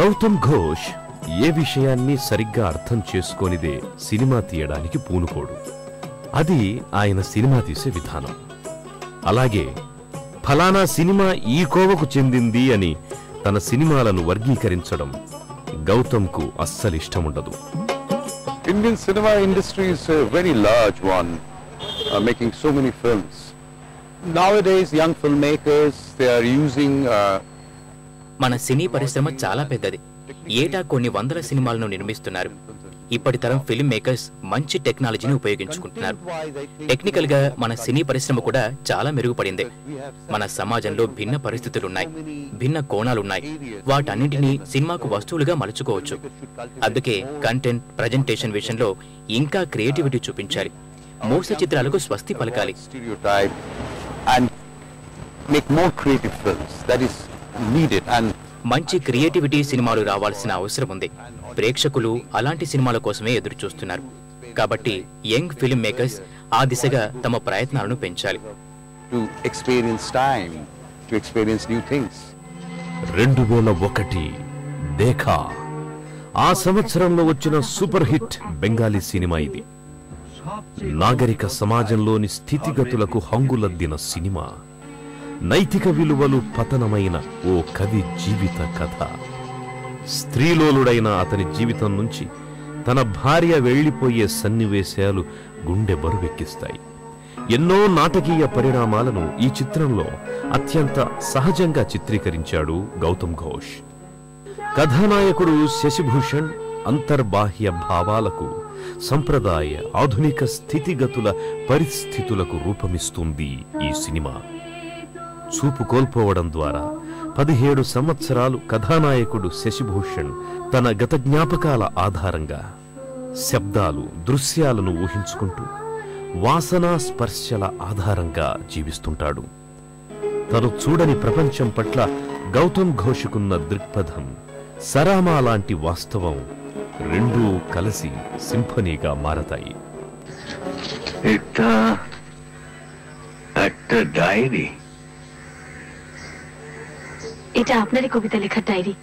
గౌతమ్ ఘోష్ ఏ విషయాన్ని సరిగ్గా అర్థం చేసుకోనిదే సినిమా తీయడానికి పూనుకోడు. అది ఆయన సినిమా తీసే విధానం. అలాగే ఫలానా సినిమా ఈ కోవకు చెందింది అని తన సినిమాలను వర్గీకరించడం గౌతమ్కు అస్సలిష్టముండదు. Indian cinema industry is a very large one, making so many films. Nowadays, young filmmakers, they are using మన సినీ పరిశ్రమ చాలా పెద్దది. ఏటా కొన్ని వందల సినిమాలను నిర్మిస్తున్నారు. ఇప్పటి తరం ఫిల్మ్ మేకర్స్ మంచి టెక్నాలజీని ఉపయోగించుకుంటున్నారు. టెక్నికల్ గా మన సినీ పరిశ్రమ కూడా చాలా మెరుగుపడింది. మన సమాజంలో భిన్న పరిస్థితులున్నాయి, భిన్న కోణాలున్నాయి. వాటన్నింటినీ సినిమాకు వస్తువులుగా మలుచుకోవచ్చు. అందుకే కంటెంట్ ప్రజెంటేషన్ విషయంలో ఇంకా క్రియేటివిటీ చూపించాలి. మూస చిత్రాలకు స్వస్తి పలకాలి. మంచి క్రియేటివిటీ సినిమాలు రావాల్సిన అవసరం ఉంది. ప్రేక్షకులు అలాంటి సినిమాల కోసమే ఎదురు చూస్తున్నారు. కాబట్టి యంగ్ ఫిల్మ్ మేకర్స్ ఆ దిశగా తమ ప్రయత్నాలను పెంచాలి. 2001 దేఖా ఆ సంవత్సరంలో వచ్చిన సూపర్ హిట్ బెంగాలీ సినిమా ఇది. నాగరిక సమాజంలోని స్థితిగతులకు హంగులద్దిన సినిమా. నైతిక విలువలు పతనమైన ఓ కవి జీవిత కథ. స్త్రీలోలుడైన అతని జీవితం నుంచి తన భార్య వెళ్లిపోయే సన్నివేశాలు గుండె బరువెక్కిస్తాయి. ఎన్నో నాటకీయ పరిణామాలను ఈ చిత్రంలో అత్యంత సహజంగా చిత్రీకరించాడు గౌతమ్ ఘోష్. కథానాయకుడు శశిభూషణ్ అంతర్బాహ్య భావాలకు, సంప్రదాయ ఆధునిక స్థితిగతుల పరిస్థితులకు రూపమిస్తుంది ఈ సినిమా. చూపు కోల్పోవడం ద్వారా 17 సంవత్సరాలు కథానాయకుడు శశిభూషణ్ తన గత జ్ఞాపకాల ఆధారంగా శబ్దాలు, దృశ్యాలను ఊహించుకుంటూ వాసనా స్పర్శల ఆధారంగా జీవిస్తుంటాడు. తను చూడని ప్రపంచం పట్ల గౌతమ్ ఘోష్కున్న దృక్పథం, సరామా లాంటి వాస్తవం రెండూ కలిసి సింఫనీగా మారతాయి. এটা আপনারই কবিতা লেখার ডায়েরি।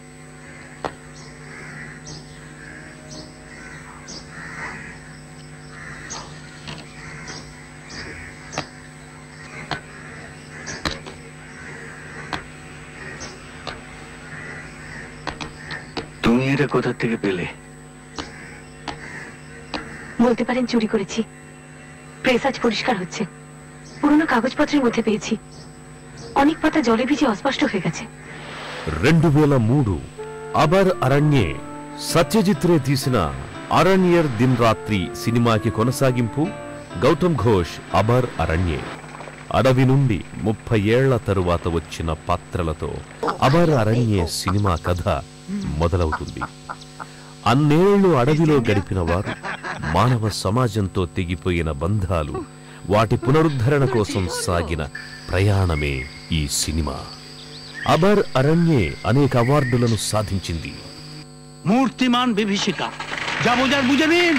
তুমি এটা কোথা থেকে পেলে? বলতে পারেন চুরি করেছি। প্রেস আজ পরিষ্কার হচ্ছে। পুরনো কাগজপত্রের মধ্যে পেয়েছি। অনেক পাতা জলে ভিজে অস্পষ্ট হয়ে গেছে। 2003 అబర్ అరణ్యే సత్యజిత్ రే తీసిన అరణ్యర్ దిన్ రాత్రి సినిమాకి కొనసాగింపు గౌతమ్ ఘోష్ అబర్ అరణ్యే. అడవి నుండి 30 ఏళ్ల తరువాత వచ్చిన పాత్రలతో అబర్ అరణ్యే సినిమా కథ మొదలవుతుంది. అన్నేళ్లు అడవిలో గడిపిన వారు, మానవ సమాజంతో తెగిపోయిన బంధాలు, వాటి పునరుద్ధరణ కోసం సాగిన ప్రయాణమే ఈ సినిమా. అబర్ అరణ్యే అనేక అవార్డులను సాధించింది. మూర్తిమాన్ విభీషిక যা বোঝার বুঝে নিন।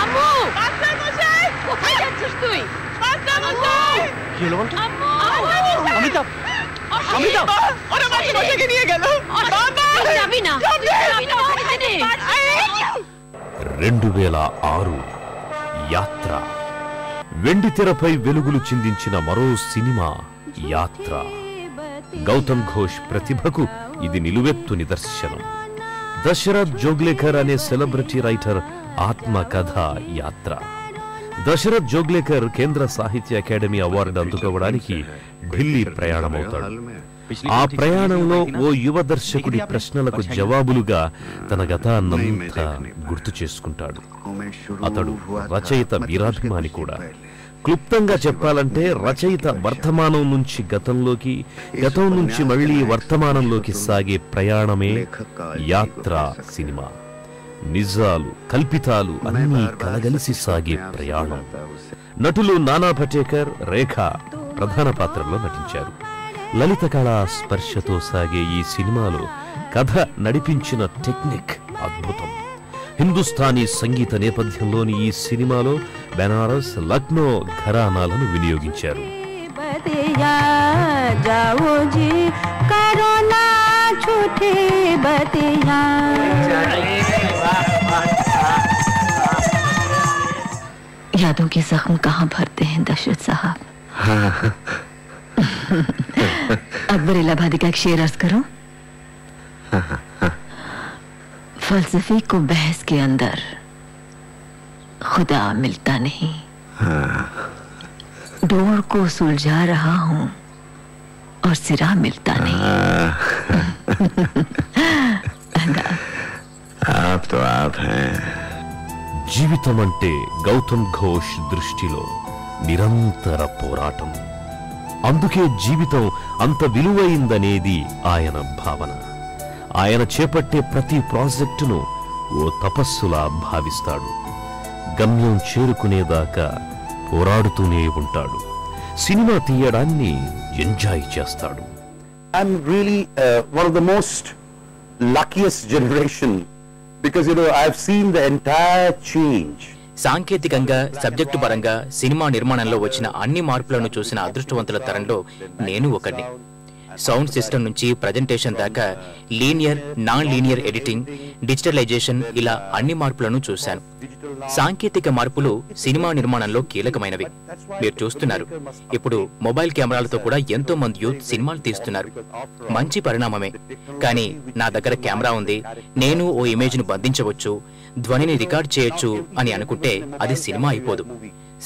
আম্মু মাস্টার মশাই কোথায় যাচ্ছিস তুই? মাস্টার মশাই কি হলো বলতো? অমিতাভ অমিতাভ ওরা মাস্টার মশাইকে নিয়ে গেল। বাবা যাবি না যাবি না ওখানে। 2006 యాత్ర వెండి తెరపై వెలుగులు చిందించిన మరో సినిమా యాత్ర. గౌతమ్ ఘోష్ ప్రతిభకు ఇది నిలువెత్తు నిదర్శనం. దశరథ్ జోగ్లేకర్ అనే సెలబ్రిటీ రైటర్ ఆత్మకథ యాత్ర. దశరథ్ జోగ్లేకర్ కేంద్ర సాహిత్య అకాడమీ అవార్డు అందుకోవడానికి ఢిల్లీ ప్రయాణమవుతాడు. ఆ ప్రయాణంలో ఓ యువ దర్శకుడి ప్రశ్నలకు జవాబులుగా తన గతాన్నంతా గుర్తు చేసుకుంటాడు. అతడు రచయిత వీరాభిమాని కూడా. క్లుప్తంగా చెప్పాలంటే రచయిత వర్తమానం నుంచి గతంలోకి, గతం నుంచి మళ్లీ వర్తమానంలోకి సాగే ప్రయాణమే యాత్ర సినిమా. నిజాలు, కల్పితాలు అన్నీ కలగలిసి సాగే ప్రయాణం. నటులు నానా పటేకర్, రేఖ ప్రధాన పాత్రల్లో నటించారు. లలిత కళా స్పర్శతో సాగే ఈ సినిమాలో కథ నడిపించిన టెక్నిక్ అద్భుతం. హిందుస్థానీ సంగీత నేపథ్యంలోని ఈ సినిమాలో బెనారస్, లక్నో ఘరానాలను వినియోగించారు. जाओ जी करो ना झूठी बतिया। यादों के जख्म कहाँ भरते हैं दशरथ साहब? अकबर इलाहाबादी का एक शेर अर्ज करो। फलसफे को बहस के अंदर खुदा मिलता नहीं, डोर को सुलझा रहा हूं और सिरा मिलता नहीं। आप तो आप हैं। జీవితం అంటే గౌతమ్ ఘోష్ దృష్టిలో నిరంతర పోరాటం. అందుకే జీవితం అంత విలువైందనేది ఆయన భావన. ఆయన చేపట్టే ప్రతి ప్రాజెక్టును ఓ తపస్సులా భావిస్తాడు. గమ్యం చేరుకునేదాకా పోరాడుతూనే ఉంటాడు. సినిమా తీయడాన్ని ఎంజాయ్ చేస్తాడు. I'm really one of the most luckiest generation because I've seen the entire change. సాంకేతికంగా సబ్జెక్టు పరంగా సినిమా నిర్మాణంలో వచ్చిన అన్ని మార్పులను చూసిన అదృష్టవంతుల తరంలో నేను ఒకడిని. సౌండ్ సిస్టమ్ నుంచి ప్రజెంటేషన్ దాకా linear, non linear editing, digitalization ఇలా అన్ని మార్పులను చూశాను. సాంకేతిక మార్పులు సినిమా నిర్మాణంలో కీలకమైనవి. మీరు చూస్తున్నారు, ఇప్పుడు మొబైల్ కెమెరాలతో కూడా ఎంతో మంది యూత్ సినిమాలు తీస్తున్నారు. మంచి పరిణామమే. కానీ నా దగ్గర కెమెరా ఉంది, నేను ఓ ఇమేజ్ ను బంధించవచ్చు, ధ్వనిని రికార్డ్ చేయొచ్చు అని అనుకుంటే అది సినిమా అయిపోదు.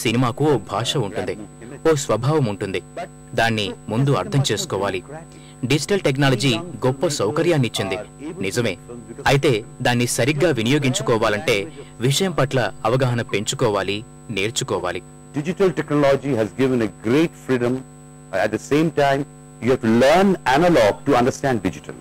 సినిమాకు ఓ భాష ఉంటుంది, ఓ స్వభావం ఉంటుంది. దాన్ని ముందు అర్థం చేసుకోవాలి. డిజిటల్ టెక్నాలజీ గొప్ప సౌకర్యాన్నిచ్చింది నిజమే. అయితే దాన్ని సరిగ్గా వినియోగించుకోవాలంటే విషయం పట్ల అవగాహన పెంచుకోవాలి, నేర్చుకోవాలి. Digital technology has given a great freedom. At the same time, you have to learn analog to understand digital.